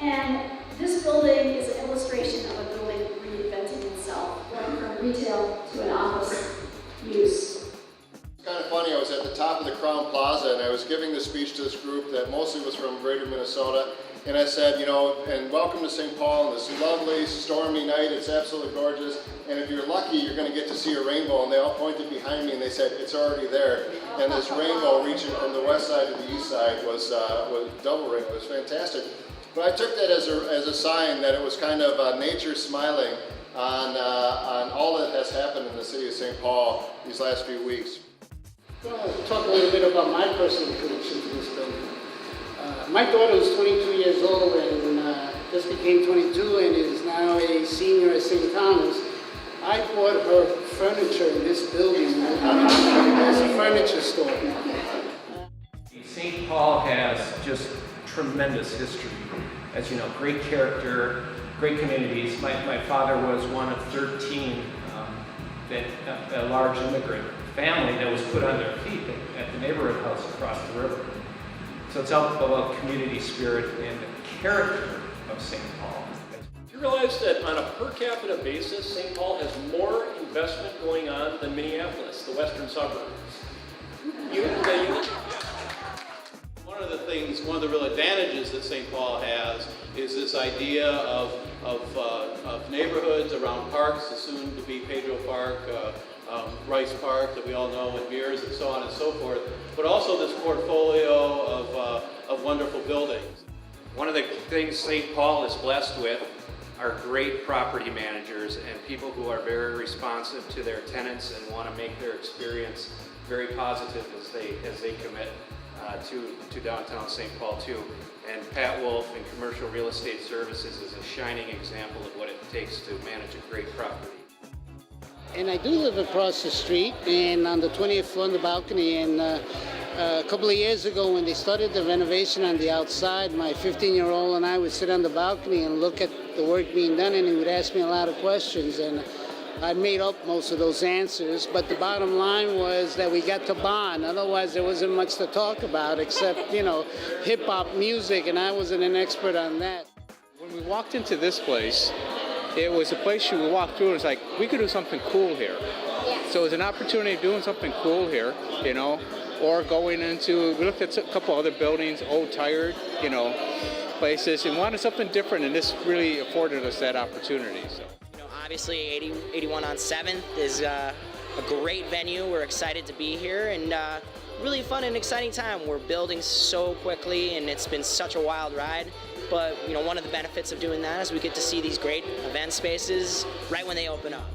And this building is an illustration of a building reinventing itself, going from retail to an office use. It's kind of funny, I was at the top of the Crown Plaza and I was giving this speech to this group that mostly was from greater Minnesota. And I said, you know, and welcome to St. Paul on this lovely stormy night. It's absolutely gorgeous. And if you're lucky, you're going to get to see a rainbow. And they all pointed behind me and they said, it's already there. And this rainbow reaching from the west side to the east side was double rainbow. It was fantastic. But I took that as a sign that it was kind of nature smiling on all that has happened in the city of St. Paul these last few weeks. Well, talk a little bit about my personal connection to this building. My daughter was 22 years old and just became 22 and is now a senior at St. Thomas. I bought her furniture in this building as a furniture store. St. Paul has just tremendous history. As you know, great character, great communities. My father was one of 13 a large immigrant family that was put on their feet at the neighborhood house across the river. So it's all about community spirit and the character of St. Paul. Do you realize that on a per capita basis, St. Paul has more investment going on than Minneapolis, the western suburbs? One of the real advantages that St. Paul has is this idea of neighborhoods around parks, the soon-to-be Pedro Park, Rice Park that we all know, and Mears, and so on and so forth, but also this portfolio of wonderful buildings. One of the things St. Paul is blessed with are great property managers and people who are very responsive to their tenants and want to make their experience very positive as they commit to downtown St. Paul too. And Pat Wolf in Commercial Real Estate Services is a shining example of what it takes to manage a great property. And I do live across the street and on the 20th floor on the balcony, and a couple of years ago when they started the renovation on the outside, my 15-year-old and I would sit on the balcony and look at the work being done, and he would ask me a lot of questions, and I made up most of those answers, but the bottom line was that we got to bond. Otherwise, there wasn't much to talk about except, you know, hip-hop music, and I wasn't an expert on that. When we walked into this place, it was a place you would walk through and it's like, we could do something cool here. Yes. So it was an opportunity of doing something cool here, you know, or going into, we looked at a couple other buildings, old, tired, you know, places, and wanted something different, and this really afforded us that opportunity. So. Obviously, 81 on 7th is a great venue. We're excited to be here, and really fun and exciting time. We're building so quickly, and it's been such a wild ride. But you know, one of the benefits of doing that is we get to see these great event spaces right when they open up.